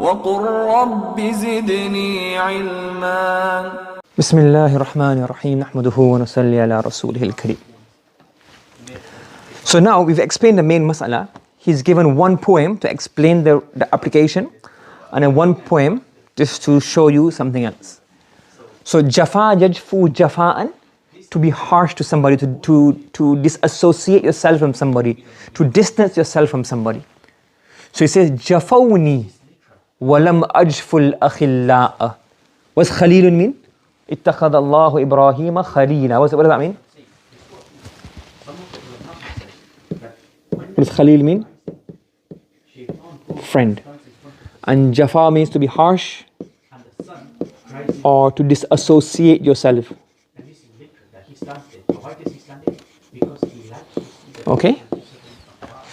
وقل رب زدني علما. بسم الله الرحمن الرحيم نحمده ونصلي على رسوله الكريم. So now we've explained the main mas'ala. He's given one poem to explain the application and then one poem just to show you something else. So jafa yajfu jafa'an, to be harsh to somebody, to disassociate yourself from somebody, to distance yourself from somebody. So he says jafawni walam ajful akhilla'a. What's khalilun mean? Ittakhadha Allahu Ibrahima khalila. What does that mean? What does khalil mean? Friend. And jafa means to be harsh or to disassociate yourself. Okay?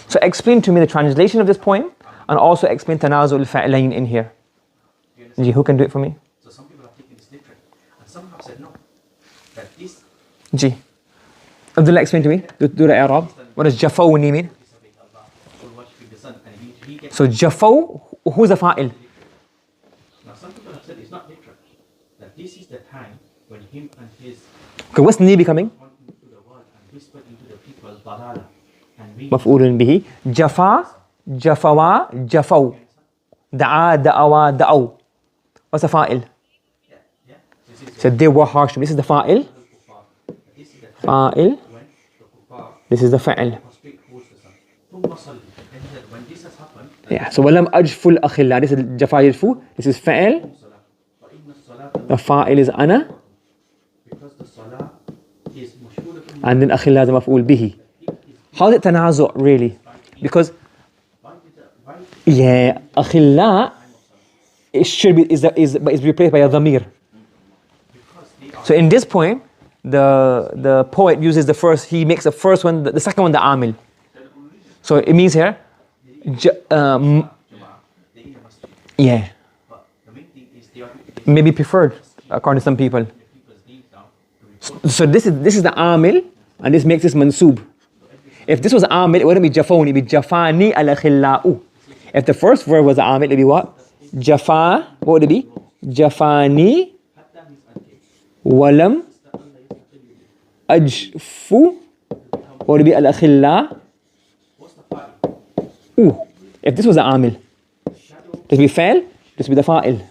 So explain to me the translation of this poem and also explain tanazul al-fa'layn in here. Who can do it for me? So some people have taken this literally and some have said no. That this Abdullah, explain to me. Do the Arab. What does jafawni mean? So jafaw, who's the fa'il? Now some people have said it's not literal. That this is the time when him and his Okay, what's ni becoming? went into the world and whispered into the people dalala and we مفعول به. Jafa, jafawa, jafaw. Da'a, da'awa, da'aw. What's the fa'il? So they were harsh. This is the fa'il. Fa'il. This is the fa'il. when this has happened, Yeah, so walam ajful akhilla. This is jafa yajfu. This is fa'il. The fa'il is ana. because the salah is mashhuratun And then akhilla is maf'ul bihi. How is it tanazu really? Because yeah, akhilla it should be is replaced by a dhamir. So in this poem, the poet uses the first. He makes the first one, the second one, the amil. So it means here, yeah, maybe preferred according to some people. So this is the amil, and this makes this mansub. If this was amil, it wouldn't be jafoni, it'd be jafani ala khilla'u. If the first verb was amil, it'd be what? Jafa, what would it be? Jafani walam ajfu. What would it be? Al-akhilla. If this was the amil, this would be fa'il, this would be the fa'il.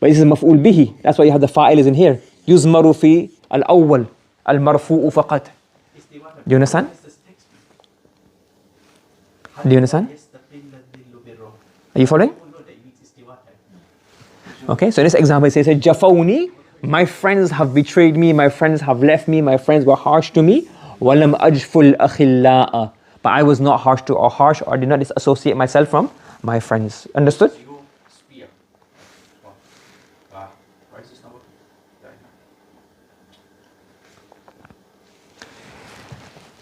But this is maf'ul bihi. That's why you have the fa'il is in here. Yuzmaru fi al-awwal al-marfu'u faqat. Do you understand? Do you understand? Are you following? Okay, so in this example it says, Jafawni, my friends have betrayed me, my friends have left me, my friends were harsh to me. Walam ajful akhilla'a. But I was not harsh or did not disassociate myself from my friends. Understood?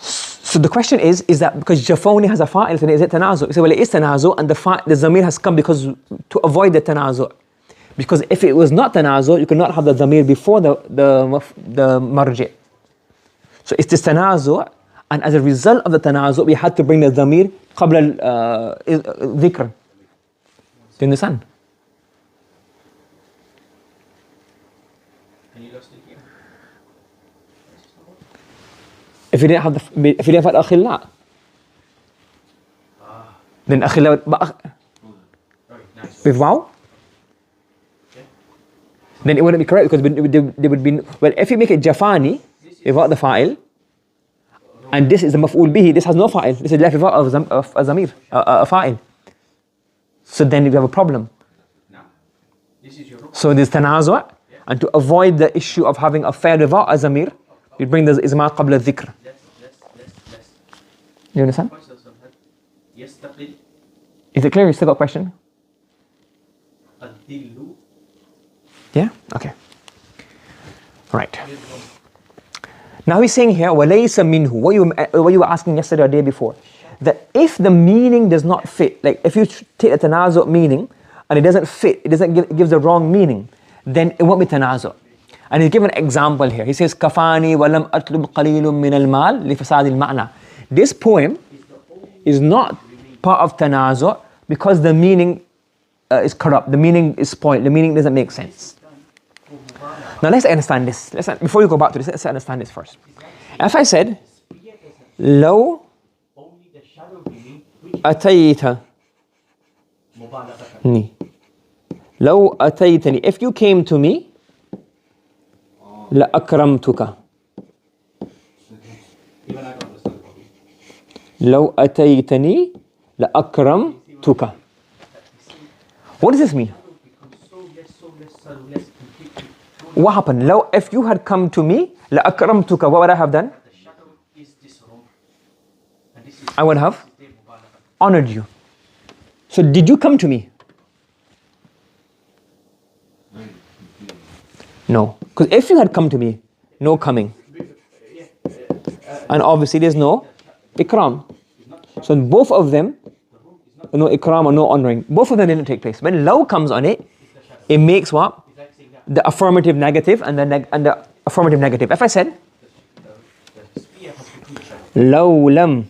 So the question is that because Jafawni has a fa'il, so is it tanazu? You say, well, it is tanazu, and the zamir has come because to avoid the tanazu. Because if it was not tanazu, you could not have the zamir before the marji. So it's this tanazu, and as a result of the tanazu, we had to bring the zamir qabla dhikr. Do you understand? If you didn't have akhilla, then akhilla with wow, then it wouldn't be correct because they would be, well, if you make it jafani without the fa'il, and this is the maf'ul bihi, this has no fa'il, this is left without a zamir, a fa'il. So then you have a problem. So there's tanazu', and to avoid the issue of having a fa'il without a zamir, you bring the izmar qabla dhikr. You understand? Is it clear? You still got a question? Yeah? Okay. Right. Now he's saying here, وَلَيْسَ مِنْهُ, what you were asking yesterday or day before, that if the meaning does not fit, like if you take a tanazu' meaning and it doesn't fit, it gives the wrong meaning, then it won't be tanazu'. And he's given an example here. He says, كَفَانِي وَلَمْ أَطْلُبْ قَلِيلٌ مِّنَ الْمَالِ لِفَسَادِ الْمَعْنَى. This poem is not part of tanazu' because the meaning is corrupt. The meaning is spoiled. The meaning doesn't make sense. Now let's understand this. Before you go back to this, let's understand this first. If I said, لو أتيتني, لو أتيتني, if you came to me, لأكرمتك. لو أتيتني لأكرمتك. What does this mean? What happened? لو, if you had come to me لأكرمتك, what would I have done? I would have honored you. So did you come to me? No. Because if you had come to me, no coming. And obviously there's no ikram. So both of them, no ikram or no honoring, both of them didn't take place. When law comes on it, it makes what? The affirmative negative and the affirmative negative. If I said, لو لم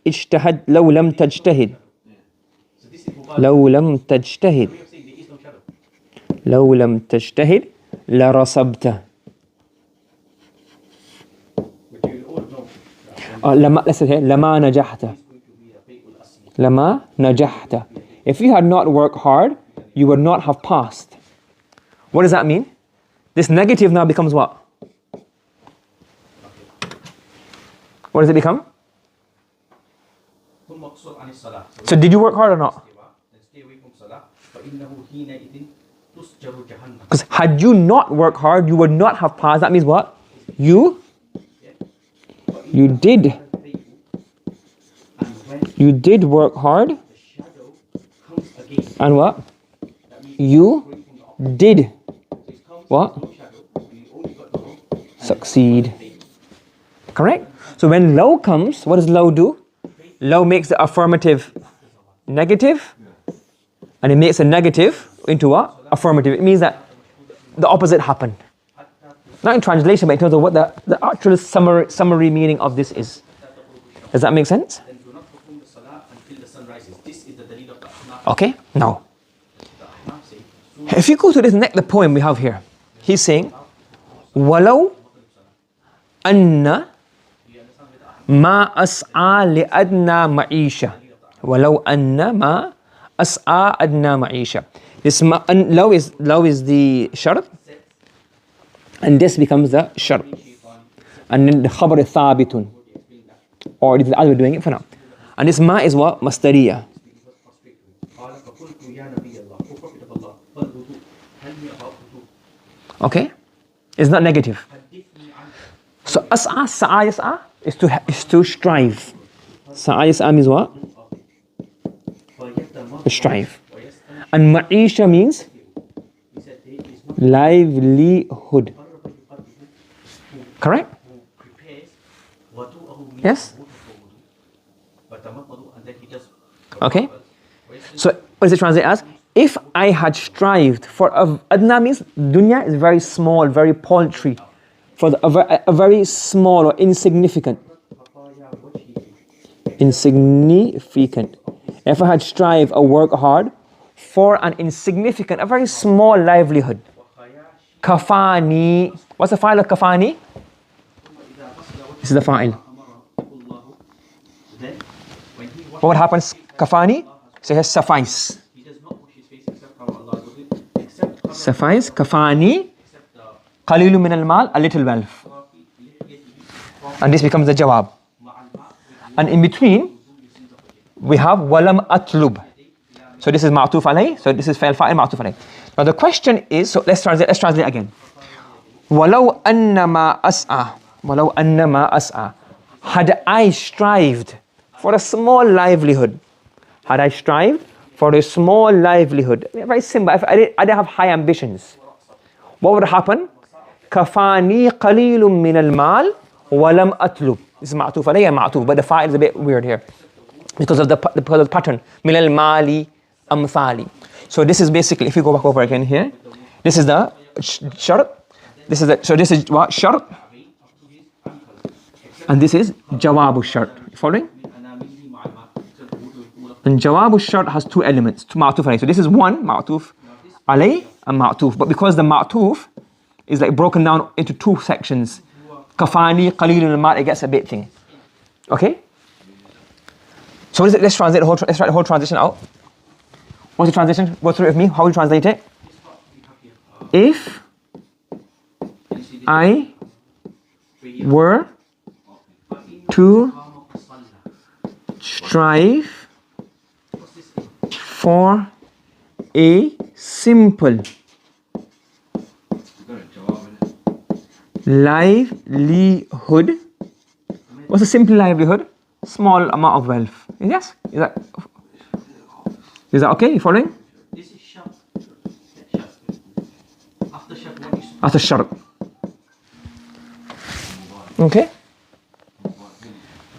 اجتهد لو لم تجتهد لو لم تجتهد لو لم تجتهد لرسبت. let's say here, لما نجحت. لما نجحت. If you had not worked hard, you would not have passed. What does that mean? This negative now becomes what? What does it become? So did you work hard or not? Because had you not worked hard, you would not have passed. That means what? You did work hard. And what? You did what? Succeed. Correct? So when law comes, what does law do? Law makes the affirmative negative, and it makes a negative into what? Affirmative. It means that the opposite happened. Not in translation, but in terms of what the actual summary meaning of this is. Does that make sense? Okay, now, if you go to this next, the poem we have here, he's saying, وَلَوْ أَنَّ مَا أَسْعَى لِأَدْنَى مَعِيشَةٍ وَلَوْ أَنَّ مَا أَسْعَى أَدْنَى مَعِيشَةٍ. This law is the shart, and this becomes the shart. And then the khabar is thabitun, or this is the other way of doing it for now. And this ma is what? Mastariyah. Okay? It's not negative. So as'a, sa'a, yas'a is to strive. Sa'a, yas'a means what? To strive. And ma'isha means livelihood. Correct? Yes? Okay? So what does it translate as? If I had strived for adna means dunya is very small, very paltry, for a very small or insignificant. Insignificant. If I had strived or worked hard for an insignificant, a very small livelihood. Kafani. What's the fa'il of kafani? This is the fa'il. What happens? Kafani? So here suffice. Suffice. Kafani. Qalilu min al-mal, a little wealth. And this becomes the jawab. And in between, we have walam atlub. So this is ma'tuf alayh. So this is fa'il fa'il ma'tuf alayh. Now the question is, so let's translate again. Walau annama as'a. Walau annama as'a. Had I strived for a small livelihood. Had I strived for a small livelihood. Very simple. If I didn't have high ambitions. What would happen? Kafani qalilun min al-mal walam atlub. This is ma'tuf alayh and ma'tuf, but the fa'il is a bit weird here. Because of the pattern. Min al-mali amthali. So this is basically, if you go back over again here, this is the shart. This is what? Shart. And this is jawabu shart. Following? And Jawab al-Shart has two elements, two ma'tuf alayh. So this is one, ma'tuf alayh and ma'tuf. But because the ma'tuf is like broken down into two sections, kafani, qalilun al-mal, it gets a bit thing. Okay? So what is it? Let's translate the whole, let's write the whole transition out. What's the transition? Go through it with me. How will you translate it? If I were to strive for a simple livelihood. What's a simple livelihood? Small amount of wealth. Yes? Is that okay? You following? This is shart. After shart, what is After shart. Okay?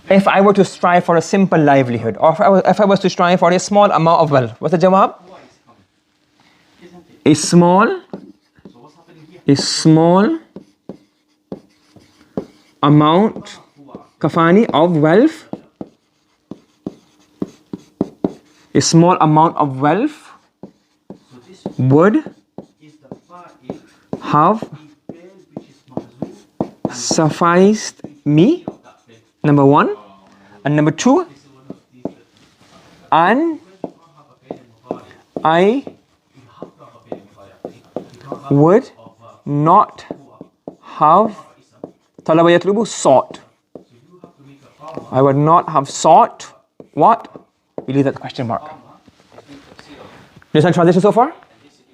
If I were to strive for a simple livelihood, or if I was to strive for a small amount of wealth, what's the jawab? A small amount, kafani, of wealth. A small amount of wealth would have sufficed me, number one. And number two, and I would not have talaba yatlubu, sought. I would not have sought what? We leave that question mark. Do you understand translation so far?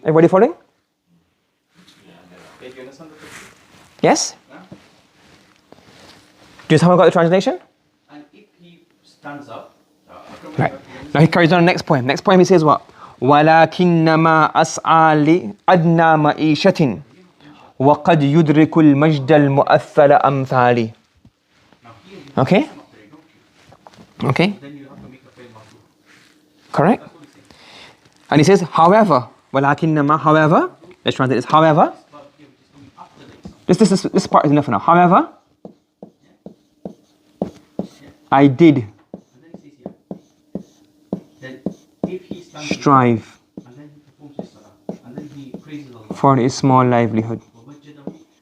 Everybody following? Yes? Do you someone got the translation? And if he stands up, Right. Now he carries on the next poem. Next poem he says what? وَلَكِنَّمَا أَسْعَى لِأَدْنَى مَعِيشَةٍ وَقَدْ يُدْرِكُ الْمَجْدَ الْمُؤَثَّلَ أَمْثَالِ. Okay? Okay? then you have to make a fail mark. Correct? And he says, however, وَلَكِنَّمَا, however, let's translate this, however, this part is enough now. However, I did strive for a small livelihood.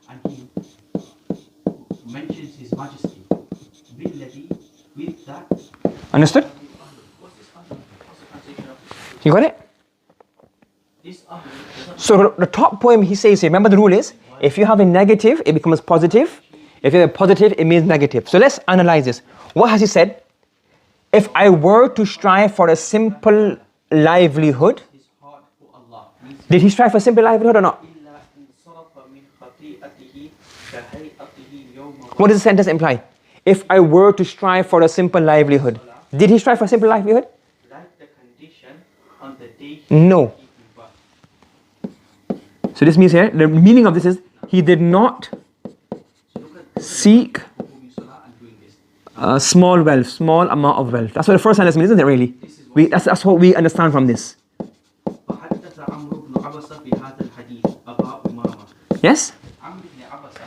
And he mentions his majesty. With that. Understood? You got it? So the top poem he says here, remember the rule is, if you have a negative, it becomes positive. If you have a positive, it means negative. So let's analyze this. What has he said? If I were to strive for a simple livelihood, did he strive for a simple livelihood or not? What does the sentence imply? If I were to strive for a simple livelihood, did he strive for a simple livelihood? No. So this means here, the meaning of this is, he did not seek a small wealth, small amount of wealth. That's what the first sentence means, isn't it really? That's what we understand from this. Yes?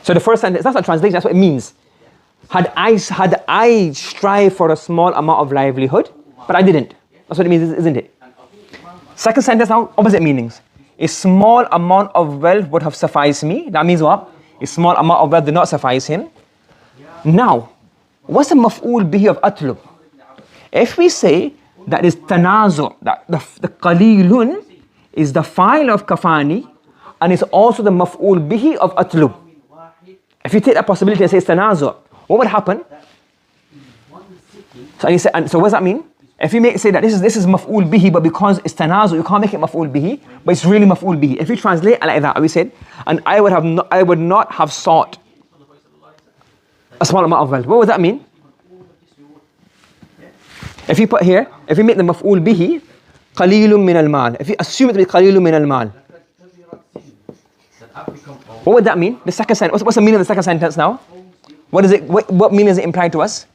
So the first sentence, that's not translation, that's what it means. Had I strive for a small amount of livelihood, but I didn't. That's what it means, isn't it? Second sentence now, opposite meanings. A small amount of wealth would have sufficed me. That means what? A small amount of wealth did not suffice him. Now, what's the maf'ul bihi of atlu? If we say that is tanazu, that the qalilun is the file of kafani and is also the maf'ul bihi of atlu. If you take that possibility and say it's tanazu, what would happen? So what does that mean? If you say that this is maf'ul bihi, but because it's tanazu, you can't make it maf'ul bihi, but it's really maf'ul bihi. If you translate it like that, we said, and I would not have sought a small amount of wealth. What would that mean? If you put here, if you make the maf'ul bihi, qalilun min al-mal. If you assume it to be qalilun min al-mal, what would that mean? The second sentence. What's the meaning of the second sentence now? What is it? What meaning is it implied to us?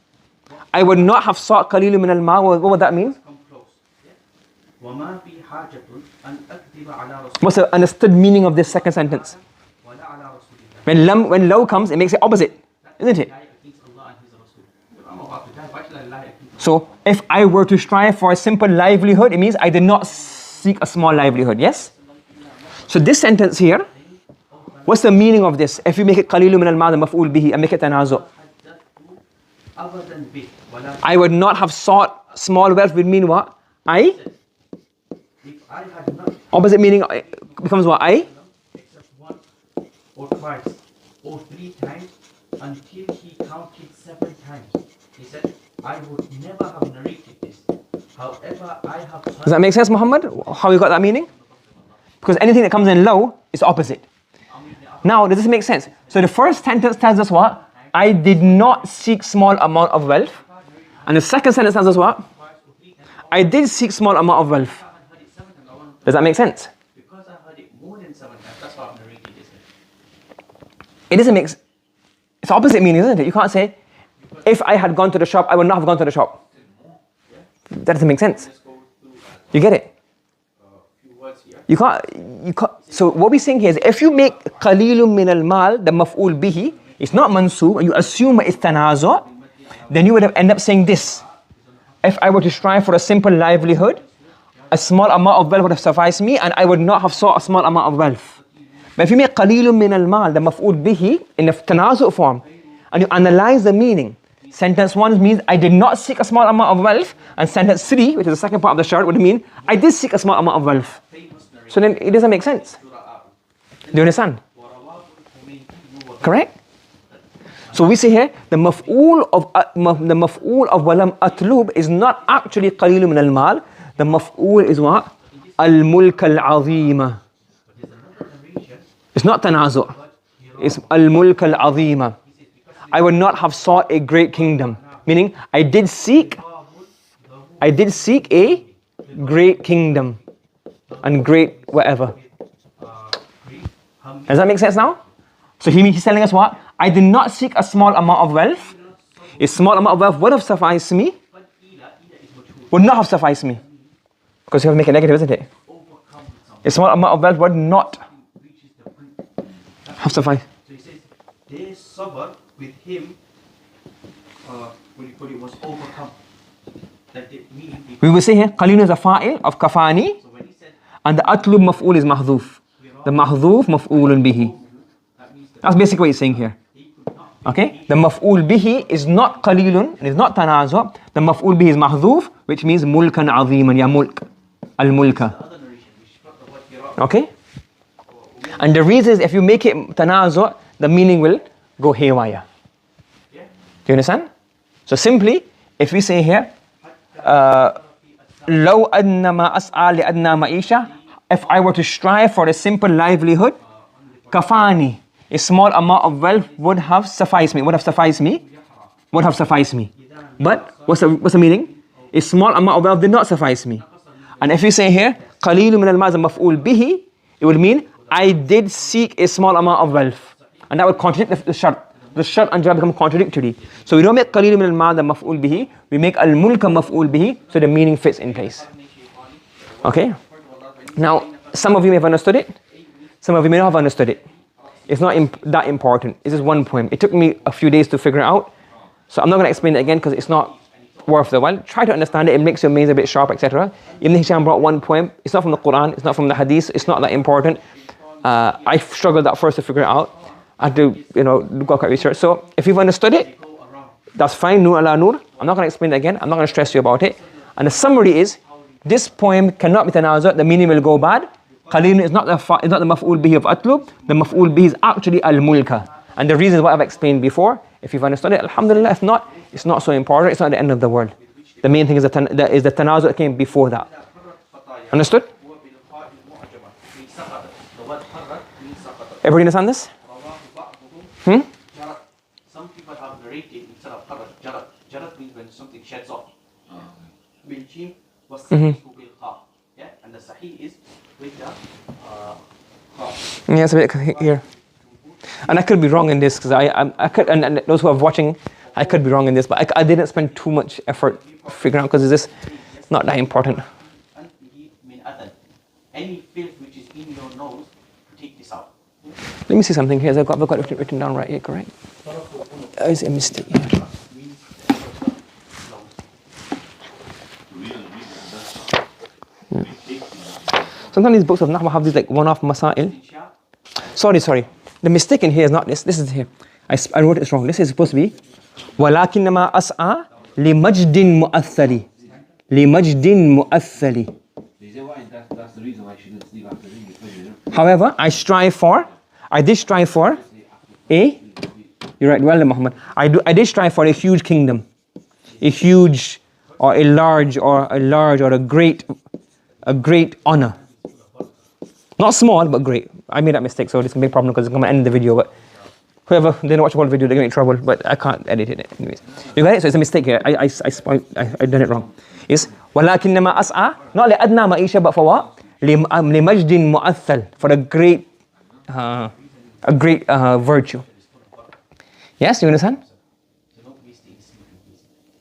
I would not have sought qalilun min al-mal. What would that mean? What's the understood meaning of this second sentence? When law comes, it makes it opposite, isn't it? So if I were to strive for a simple livelihood, it means I did not seek a small livelihood, yes? So this sentence here, what's the meaning of this? If you make it قليل من المال مفعول به and make it تنازع, I would not have sought small wealth would mean what? I? If I had not Opposite meaning becomes what? I? except once or twice or 3 times until he counted 7 times. He said, I would never have narrated this. However, I have heard. Does that make sense, Muhammad? How you got that meaning? Because anything that comes in low is opposite. Now, does this make sense? So the first sentence tells us what? I did not seek small amount of wealth. And the second sentence tells us what? I did seek small amount of wealth. Does that make sense? Because I heard it more than 7 times, that's why I've narrated this. It doesn't make it's opposite meaning, isn't it? You can't say, if I had gone to the shop, I would not have gone to the shop. That doesn't make sense. You get it? You can't. So what we're saying here is, if you make qalilun min al-mal, the maf'ul bihi, it's not mansoob, and you assume it's tanazu', then you would have ended up saying this. If I were to strive for a simple livelihood, a small amount of wealth would have sufficed me, and I would not have sought a small amount of wealth. But if you make qalilun min al-mal, the maf'ul bihi, in the tanazu' form, and you analyze the meaning, sentence 1 means I did not seek a small amount of wealth, and sentence 3, which is the second part of the shart, would mean I did seek a small amount of wealth. So then it doesn't make sense. Do you understand? Correct? So we say here the maf'ul of walam atlub is not actually qalilun min al-mal. The maf'ul is what? Al-mulk al-azima. It's not tanazu'. It's al-mulk al-azima. I would not have sought a great kingdom. Meaning, I did seek a great kingdom and great whatever. Does that make sense now? So he's telling us what? I did not seek a small amount of wealth. A small amount of wealth would have sufficed me. Would not have sufficed me. Because you have to make it negative, isn't it? A small amount of wealth would not have sufficed. So he says, they sabr with him, when it was overcome. That it means We will say here, qalilun is a fa'il of kafani, so when he said, and the atlub maf'ul is mahdhuf. The mahdhuf maf'ulun bihi. That's basically what he's saying here. Okay? The maf'ul bihi is not qalilun, and is not tanazu'. The maf'ul bihi is mahdhuf, which means mulkan aziman, ya mulk. Al-mulka. Okay? And the reason is, if you make it tanazu', the meaning will go haywire. Do you understand? So simply, if we say here, لو أدنى ما أسعى لأدنى معيشة, if I were to strive for a simple livelihood, kafani, a small amount of wealth would have sufficed me. Would have sufficed me. But what's the meaning? A small amount of wealth did not suffice me. And if you say here, qalilun min al-mal maf'ul bihi, it would mean I did seek a small amount of wealth, and that would contradict the shart. The shart and jawab become contradictory. So we don't make qalilun min al-mal the maf'ul bihi. We make al-mulka maf'ul bihi, so the meaning fits in place. Okay. Now, some of you may have understood it. Some of you may not have understood it. It's not that important. It's just one poem. It took me a few days to figure it out. So I'm not going to explain it again because it's not worth the while. Try to understand it. It makes your minds a bit sharp, etc. Ibn Hisham brought one poem. It's not from the Quran. It's not from the Hadith. It's not that important. I struggled at first to figure it out. I had to, look at research. So if you've understood it, that's fine. Nur ala nur. I'm not going to explain it again. I'm not going to stress you about it. And the summary is, this poem cannot be tanazu'. The meaning will go bad. Qalilun is not the maf'ul bihi of atlub. The maf'ul bihi is actually al-mulka. And the reason is what I've explained before. If you've understood it, alhamdulillah. If not, it's not so important. It's not the end of the world. The main thing is the tanazu' that came before that. Understood? Everybody understand this? Some people have narrated instead of jarat. Jarat means when something sheds off. Bil-jim was sahih bil-kha. Yeah, and the sahih is with the kha. Yes, a bit here. And I could be wrong in this because I could, and those who are watching, I could be wrong in this, but I didn't spend too much effort figuring out because it's just not that important. Any filth which is in your nose, take this out. Let me see something here. I've got it written down right here, correct? Is a mistake here. Sometimes these books of Nahwu have these like one-off masail. Sorry. The mistake in here is not this. This is here. I wrote it wrong. This is supposed to be وَلَكِنَّمَا أَسْعَى لِمَجْدٍ مُؤَثَّلِ لِمَجْدٍ مُؤَثَّلِ. That's the reason why she didn't sleep after reading it. However, I did strive for you're right, well done, Muhammad. I did strive for a huge kingdom. A huge or a large or a great honor. Not small, but great. I made that mistake, so this can be a problem because it's going to end the video. But whoever didn't watch the whole video, they're going to get in trouble. But I can't edit it anyways. You got it? So it's a mistake here. I done it wrong. It's وَلَكِنَّمَا أَسْعَى, not لِأَدْنَى مَعِيشَةٍ, but for what? لِمَجْدٍ مُؤَثَّلٍ, for a great virtue. Yes, you understand?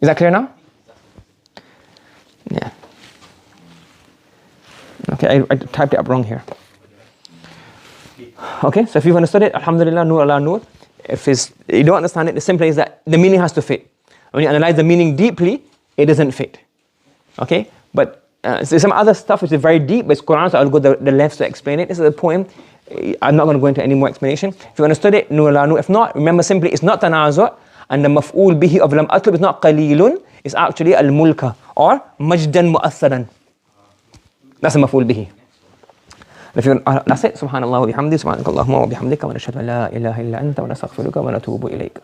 Is that clear now? Yeah. Okay, I typed it up wrong here. Okay, so if you've understood it, alhamdulillah, nur ala nur. If you don't understand it, the simple is that the meaning has to fit. When you analyze the meaning deeply, it doesn't fit. Okay, but there's some other stuff which is very deep, but it's Quran, so I'll go the left to explain it. This is a poem. I'm not going to go into any more explanation. If you understood it, nur ala nur. If not, remember simply, it's not tanazu', and the maf'ul bihi of lam atlub is not qalilun, it's actually al-mulka, or majdan mu'atharan. That's the maf'ul bihi. If you, that's it. Subhanallah wa bihamdi, subhanakallahumma wa bihamdika, wa nashhadu an la ilaha illa anta, wa nastaghfiruka wa natubu ilayk.